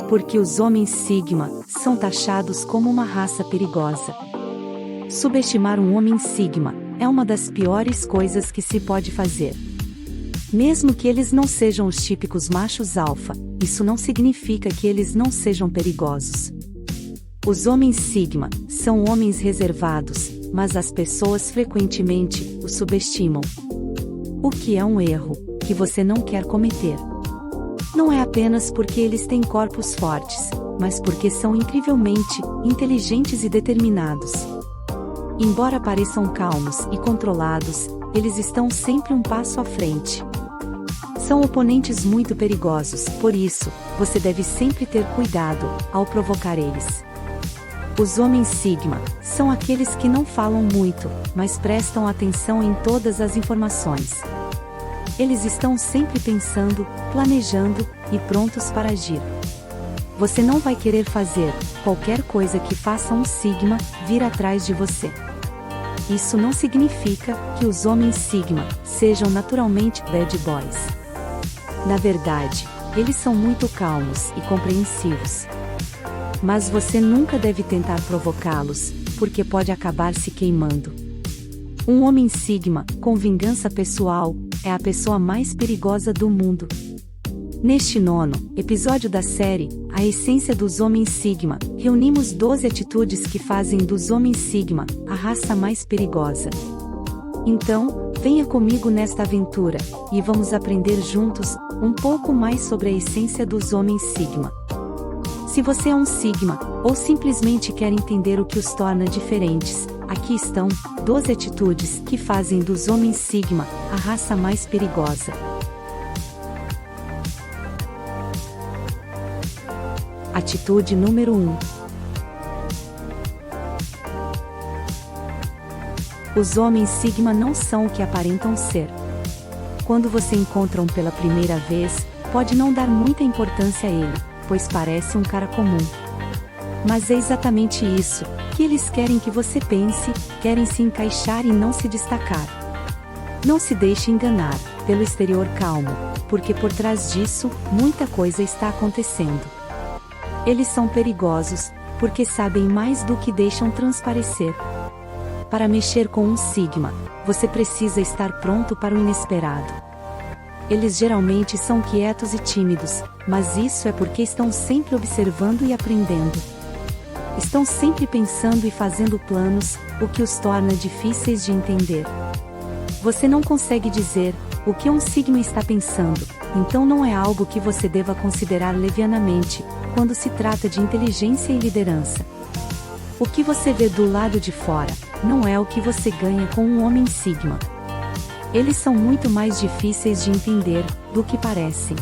Porque os homens Sigma são taxados como uma raça perigosa. Subestimar um homem Sigma é uma das piores coisas que se pode fazer. Mesmo que eles não sejam os típicos machos alfa, isso não significa que eles não sejam perigosos. Os homens Sigma são homens reservados, mas as pessoas frequentemente os subestimam. O que é um erro que você não quer cometer. Não é apenas porque eles têm corpos fortes, mas porque são incrivelmente inteligentes e determinados. Embora pareçam calmos e controlados, eles estão sempre um passo à frente. São oponentes muito perigosos, por isso, você deve sempre ter cuidado ao provocar eles. Os homens Sigma são aqueles que não falam muito, mas prestam atenção em todas as informações. Eles estão sempre pensando, planejando e prontos para agir. Você não vai querer fazer qualquer coisa que faça um Sigma vir atrás de você. Isso não significa que os homens Sigma sejam naturalmente bad boys. Na verdade, eles são muito calmos e compreensivos. Mas você nunca deve tentar provocá-los, porque pode acabar se queimando. Um homem Sigma com vingança pessoal é a pessoa mais perigosa do mundo. Neste 9º episódio da série, A Essência dos Homens Sigma, reunimos 12 atitudes que fazem dos homens Sigma a raça mais perigosa. Então, venha comigo nesta aventura, e vamos aprender juntos um pouco mais sobre a essência dos homens Sigma. Se você é um Sigma, ou simplesmente quer entender o que os torna diferentes, aqui estão 12 atitudes que fazem dos homens Sigma a raça mais perigosa. Atitude número 1. Os homens Sigma não são o que aparentam ser. Quando você encontra um pela primeira vez, pode não dar muita importância a ele, pois parece um cara comum. Mas é exatamente isso que eles querem que você pense, querem se encaixar e não se destacar. Não se deixe enganar pelo exterior calmo, porque por trás disso, muita coisa está acontecendo. Eles são perigosos, porque sabem mais do que deixam transparecer. Para mexer com um Sigma, você precisa estar pronto para o inesperado. Eles geralmente são quietos e tímidos, mas isso é porque estão sempre observando e aprendendo. Estão sempre pensando e fazendo planos, o que os torna difíceis de entender. Você não consegue dizer o que um Sigma está pensando, então não é algo que você deva considerar levianamente, quando se trata de inteligência e liderança. O que você vê do lado de fora, não é o que você ganha com um homem Sigma. Eles são muito mais difíceis de entender do que parecem.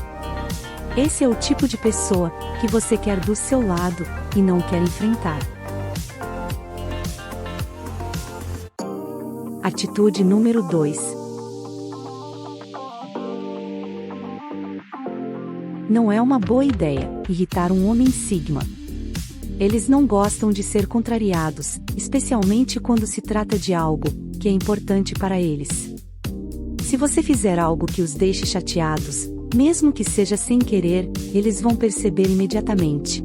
Esse é o tipo de pessoa que você quer do seu lado e não quer enfrentar. Atitude número 2. Não é uma boa ideia irritar um homem Sigma. Eles não gostam de ser contrariados, especialmente quando se trata de algo que é importante para eles. Se você fizer algo que os deixe chateados, mesmo que seja sem querer, eles vão perceber imediatamente.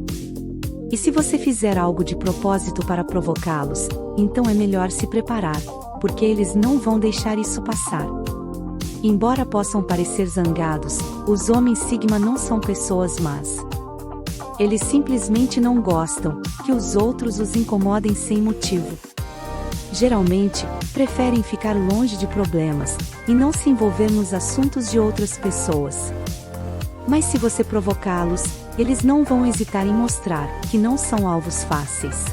E se você fizer algo de propósito para provocá-los, então é melhor se preparar, porque eles não vão deixar isso passar. Embora possam parecer zangados, os homens Sigma não são pessoas más. Eles simplesmente não gostam que os outros os incomodem sem motivo. Geralmente, preferem ficar longe de problemas e não se envolver nos assuntos de outras pessoas. Mas se você provocá-los, eles não vão hesitar em mostrar que não são alvos fáceis.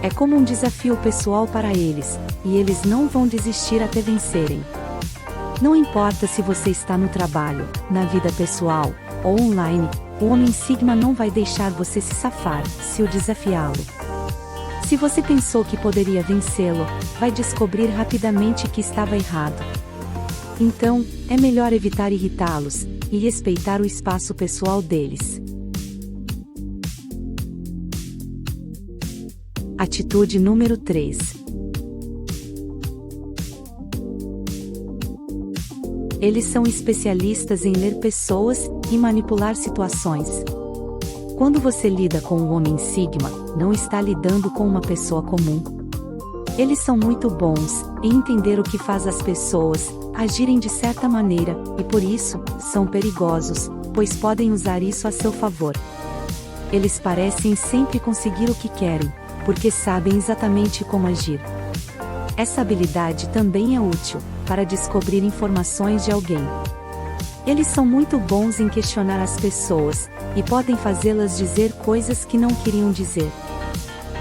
É como um desafio pessoal para eles, e eles não vão desistir até vencerem. Não importa se você está no trabalho, na vida pessoal ou online, o homem Sigma não vai deixar você se safar se o desafiá-lo. Se você pensou que poderia vencê-lo, vai descobrir rapidamente que estava errado. Então, é melhor evitar irritá-los e respeitar o espaço pessoal deles. Atitude número 3. Eles são especialistas em ler pessoas e manipular situações. Quando você lida com o Homem Sigma, não está lidando com uma pessoa comum. Eles são muito bons em entender o que faz as pessoas agirem de certa maneira, e por isso, são perigosos, pois podem usar isso a seu favor. Eles parecem sempre conseguir o que querem, porque sabem exatamente como agir. Essa habilidade também é útil para descobrir informações de alguém. Eles são muito bons em questionar as pessoas, e podem fazê-las dizer coisas que não queriam dizer.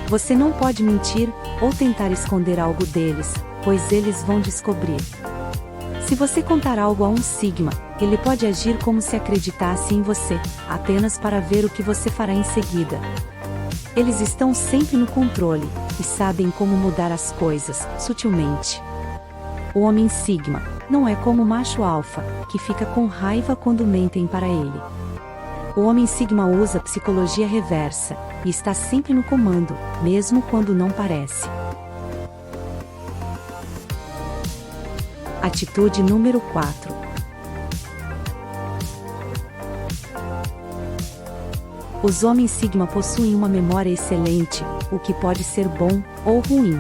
Você não pode mentir, ou tentar esconder algo deles, pois eles vão descobrir. Se você contar algo a um Sigma, ele pode agir como se acreditasse em você, apenas para ver o que você fará em seguida. Eles estão sempre no controle, e sabem como mudar as coisas, sutilmente. O Homem Sigma não é como o macho alfa, que fica com raiva quando mentem para ele. O Homem Sigma usa psicologia reversa, e está sempre no comando, mesmo quando não parece. Atitude número 4. Os Homens Sigma possuem uma memória excelente, o que pode ser bom ou ruim.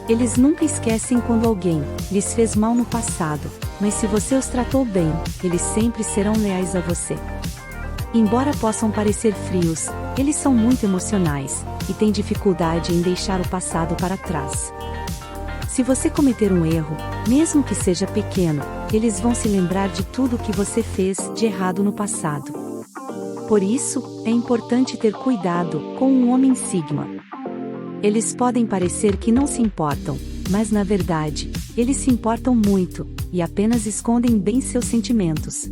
Eles nunca esquecem quando alguém lhes fez mal no passado, mas se você os tratou bem, eles sempre serão leais a você. Embora possam parecer frios, eles são muito emocionais, e têm dificuldade em deixar o passado para trás. Se você cometer um erro, mesmo que seja pequeno, eles vão se lembrar de tudo o que você fez de errado no passado. Por isso, é importante ter cuidado com um Homem Sigma. Eles podem parecer que não se importam, mas na verdade, eles se importam muito, e apenas escondem bem seus sentimentos.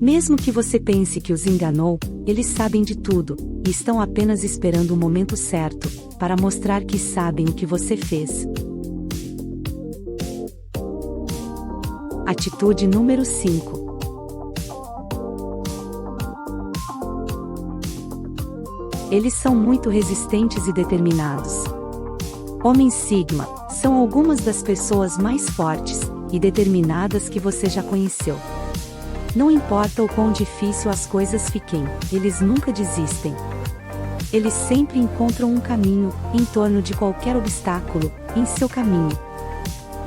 Mesmo que você pense que os enganou, eles sabem de tudo, e estão apenas esperando o momento certo, para mostrar que sabem o que você fez. Atitude número 5. Eles são muito resistentes e determinados. Homens Sigma são algumas das pessoas mais fortes e determinadas que você já conheceu. Não importa o quão difícil as coisas fiquem, eles nunca desistem. Eles sempre encontram um caminho em torno de qualquer obstáculo em seu caminho.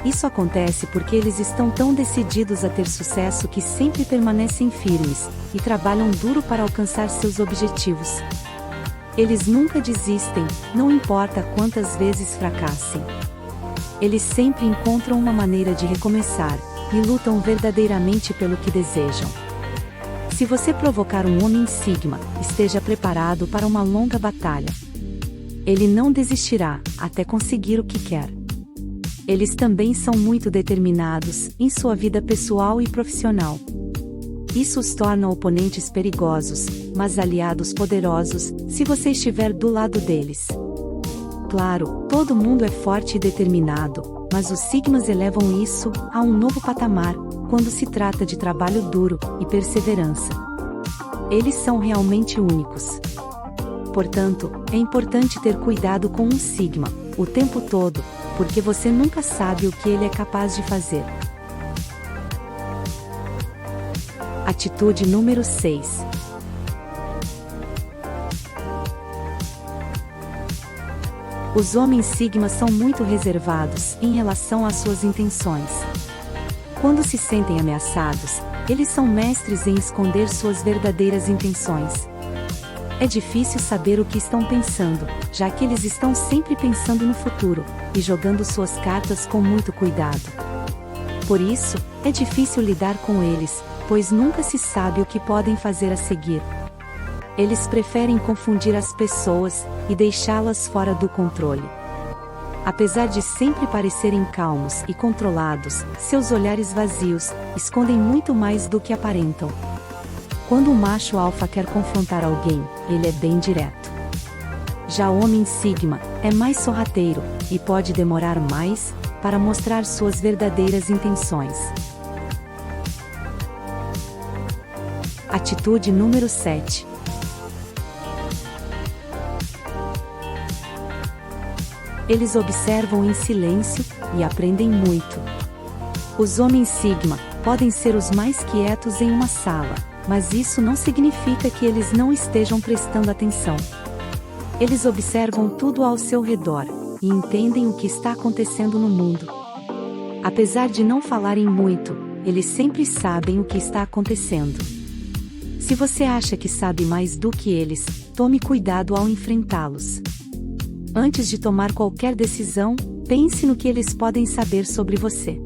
Isso acontece porque eles estão tão decididos a ter sucesso que sempre permanecem firmes e trabalham duro para alcançar seus objetivos. Eles nunca desistem, não importa quantas vezes fracassem. Eles sempre encontram uma maneira de recomeçar e lutam verdadeiramente pelo que desejam. Se você provocar um Homem Sigma, esteja preparado para uma longa batalha. Ele não desistirá até conseguir o que quer. Eles também são muito determinados em sua vida pessoal e profissional. Isso os torna oponentes perigosos, mas aliados poderosos, se você estiver do lado deles. Claro, todo mundo é forte e determinado, mas os Sigmas elevam isso a um novo patamar, quando se trata de trabalho duro e perseverança. Eles são realmente únicos. Portanto, é importante ter cuidado com um Sigma, o tempo todo, porque você nunca sabe o que ele é capaz de fazer. Atitude número 6. Os Homens Sigma são muito reservados em relação às suas intenções. Quando se sentem ameaçados, eles são mestres em esconder suas verdadeiras intenções. É difícil saber o que estão pensando, já que eles estão sempre pensando no futuro, e jogando suas cartas com muito cuidado. Por isso, é difícil lidar com eles, pois nunca se sabe o que podem fazer a seguir. Eles preferem confundir as pessoas e deixá-las fora do controle. Apesar de sempre parecerem calmos e controlados, seus olhares vazios escondem muito mais do que aparentam. Quando um macho alfa quer confrontar alguém, ele é bem direto. Já o Homem Sigma é mais sorrateiro e pode demorar mais para mostrar suas verdadeiras intenções. Atitude número 7. Eles observam em silêncio e aprendem muito. Os Homens Sigma podem ser os mais quietos em uma sala, mas isso não significa que eles não estejam prestando atenção. Eles observam tudo ao seu redor e entendem o que está acontecendo no mundo. Apesar de não falarem muito, eles sempre sabem o que está acontecendo. Se você acha que sabe mais do que eles, tome cuidado ao enfrentá-los. Antes de tomar qualquer decisão, pense no que eles podem saber sobre você.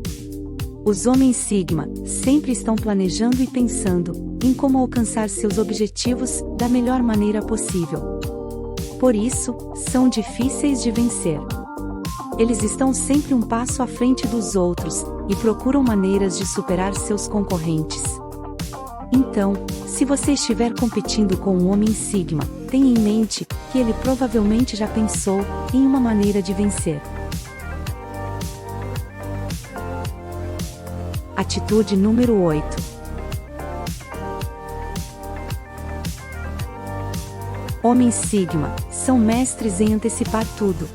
Os homens Sigma sempre estão planejando e pensando em como alcançar seus objetivos da melhor maneira possível. Por isso, são difíceis de vencer. Eles estão sempre um passo à frente dos outros e procuram maneiras de superar seus concorrentes. Então, se você estiver competindo com um homem Sigma, tenha em mente que ele provavelmente já pensou em uma maneira de vencer. Atitude número 8. Homens Sigma são mestres em antecipar tudo.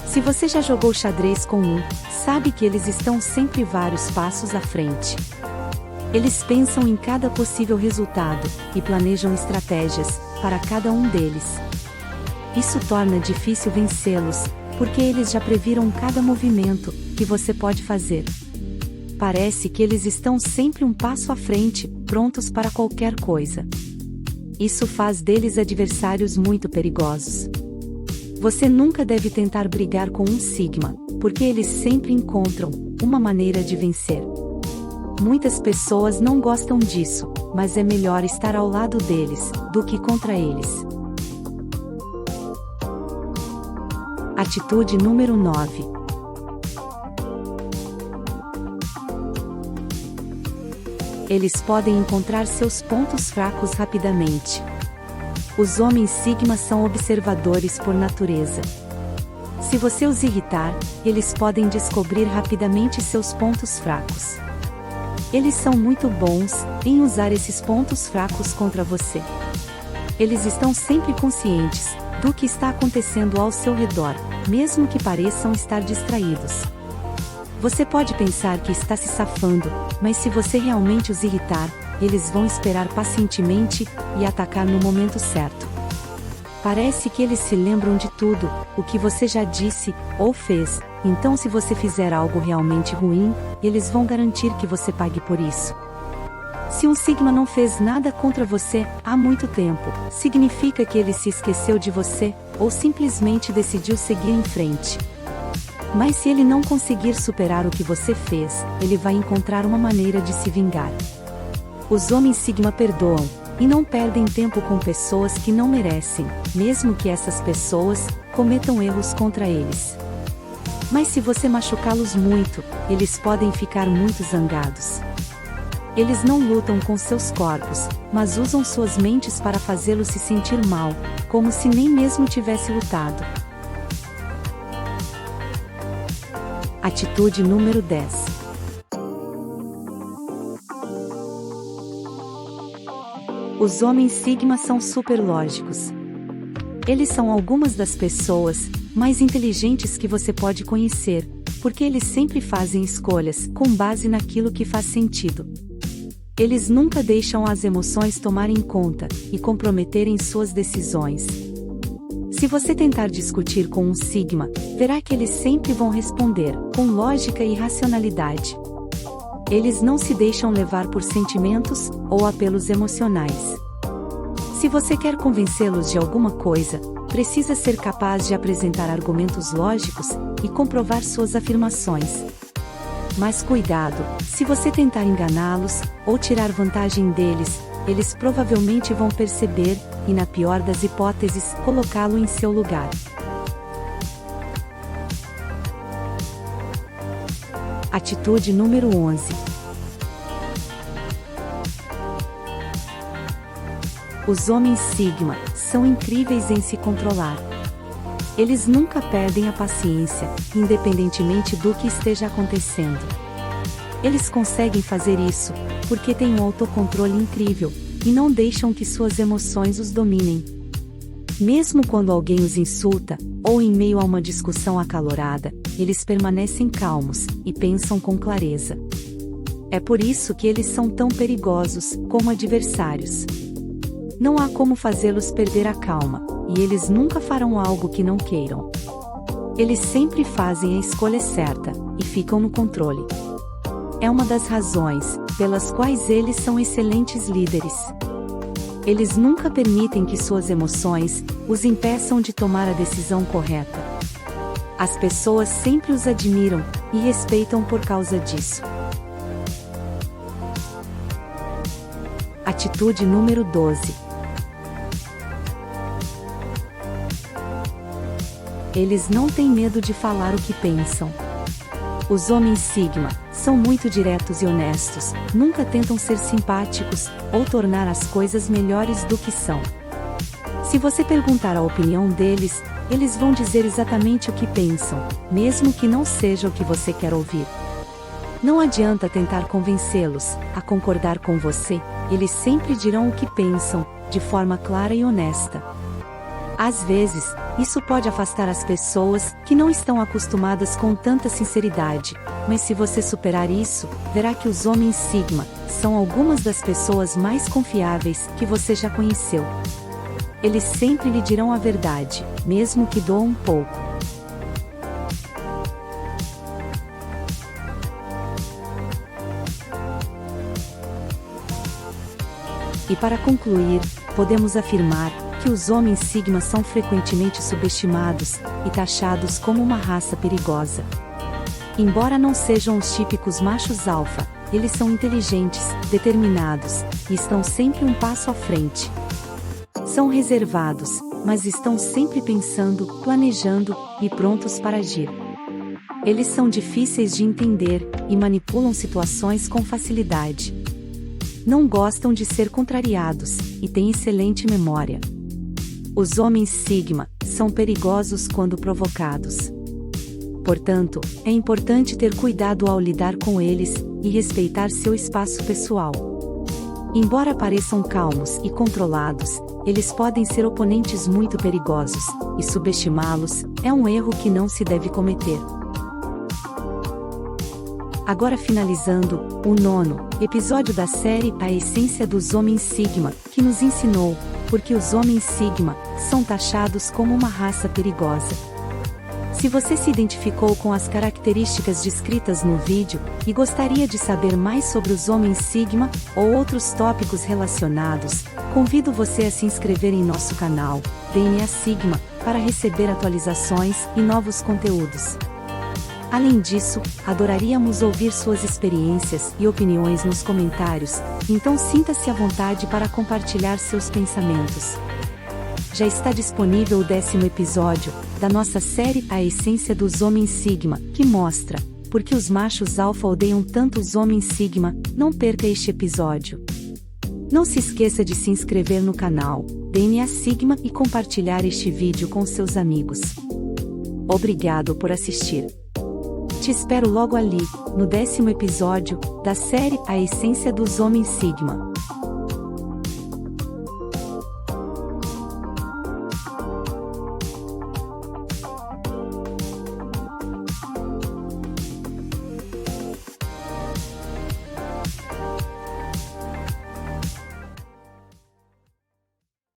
Se você já jogou xadrez com um, sabe que eles estão sempre vários passos à frente. Eles pensam em cada possível resultado e planejam estratégias para cada um deles. Isso torna difícil vencê-los, porque eles já previram cada movimento que você pode fazer. Parece que eles estão sempre um passo à frente, prontos para qualquer coisa. Isso faz deles adversários muito perigosos. Você nunca deve tentar brigar com um Sigma, porque eles sempre encontram uma maneira de vencer. Muitas pessoas não gostam disso, mas é melhor estar ao lado deles do que contra eles. Atitude número 9. Eles podem encontrar seus pontos fracos rapidamente. Os homens Sigma são observadores por natureza. Se você os irritar, eles podem descobrir rapidamente seus pontos fracos. Eles são muito bons em usar esses pontos fracos contra você. Eles estão sempre conscientes do que está acontecendo ao seu redor, mesmo que pareçam estar distraídos. Você pode pensar que está se safando, mas se você realmente os irritar, eles vão esperar pacientemente e atacar no momento certo. Parece que eles se lembram de tudo o que você já disse ou fez, então se você fizer algo realmente ruim, eles vão garantir que você pague por isso. Se um Sigma não fez nada contra você há muito tempo, significa que ele se esqueceu de você, ou simplesmente decidiu seguir em frente. Mas se ele não conseguir superar o que você fez, ele vai encontrar uma maneira de se vingar. Os homens Sigma perdoam, e não perdem tempo com pessoas que não merecem, mesmo que essas pessoas cometam erros contra eles. Mas se você machucá-los muito, eles podem ficar muito zangados. Eles não lutam com seus corpos, mas usam suas mentes para fazê-los se sentir mal, como se nem mesmo tivesse lutado. Atitude número 10. Os homens Sigma são super lógicos. Eles são algumas das pessoas mais inteligentes que você pode conhecer, porque eles sempre fazem escolhas com base naquilo que faz sentido. Eles nunca deixam as emoções tomarem conta e comprometerem suas decisões. Se você tentar discutir com um Sigma, verá que eles sempre vão responder com lógica e racionalidade. Eles não se deixam levar por sentimentos ou apelos emocionais. Se você quer convencê-los de alguma coisa, precisa ser capaz de apresentar argumentos lógicos e comprovar suas afirmações. Mas cuidado, se você tentar enganá-los ou tirar vantagem deles, eles provavelmente vão perceber e, na pior das hipóteses, colocá-lo em seu lugar. Atitude número 11. Os homens Sigma são incríveis em se controlar. Eles nunca perdem a paciência, independentemente do que esteja acontecendo. Eles conseguem fazer isso porque têm um autocontrole incrível e não deixam que suas emoções os dominem. Mesmo quando alguém os insulta, ou em meio a uma discussão acalorada, eles permanecem calmos e pensam com clareza. É por isso que eles são tão perigosos, como adversários. Não há como fazê-los perder a calma, e eles nunca farão algo que não queiram. Eles sempre fazem a escolha certa, e ficam no controle. É uma das razões pelas quais eles são excelentes líderes. Eles nunca permitem que suas emoções os impeçam de tomar a decisão correta. As pessoas sempre os admiram e respeitam por causa disso. Atitude número 12. Eles não têm medo de falar o que pensam. Os homens Sigma são muito diretos e honestos, nunca tentam ser simpáticos ou tornar as coisas melhores do que são. Se você perguntar a opinião deles, eles vão dizer exatamente o que pensam, mesmo que não seja o que você quer ouvir. Não adianta tentar convencê-los a concordar com você, eles sempre dirão o que pensam, de forma clara e honesta. Às vezes, isso pode afastar as pessoas que não estão acostumadas com tanta sinceridade, mas se você superar isso, verá que os homens Sigma são algumas das pessoas mais confiáveis que você já conheceu. Eles sempre lhe dirão a verdade, mesmo que doa um pouco. E para concluir, podemos afirmar que os homens Sigma são frequentemente subestimados e taxados como uma raça perigosa. Embora não sejam os típicos machos alfa, eles são inteligentes, determinados, e estão sempre um passo à frente. São reservados, mas estão sempre pensando, planejando e prontos para agir. Eles são difíceis de entender e manipulam situações com facilidade. Não gostam de ser contrariados e têm excelente memória. Os homens Sigma são perigosos quando provocados. Portanto, é importante ter cuidado ao lidar com eles e respeitar seu espaço pessoal. Embora pareçam calmos e controlados, eles podem ser oponentes muito perigosos, e subestimá-los é um erro que não se deve cometer. Agora finalizando, o 9º episódio da série A Essência dos Homens Sigma, que nos ensinou porque os homens Sigma são taxados como uma raça perigosa. Se você se identificou com as características descritas no vídeo e gostaria de saber mais sobre os homens Sigma ou outros tópicos relacionados, convido você a se inscrever em nosso canal, DNA Sigma, para receber atualizações e novos conteúdos. Além disso, adoraríamos ouvir suas experiências e opiniões nos comentários, então sinta-se à vontade para compartilhar seus pensamentos. Já está disponível o 10º episódio da nossa série A Essência dos Homens Sigma, que mostra por que os machos alfa odeiam tanto os homens Sigma. Não perca este episódio. Não se esqueça de se inscrever no canal DNA Sigma e compartilhar este vídeo com seus amigos. Obrigado por assistir. Te espero logo ali, no 10º episódio da série A Essência dos Homens Sigma.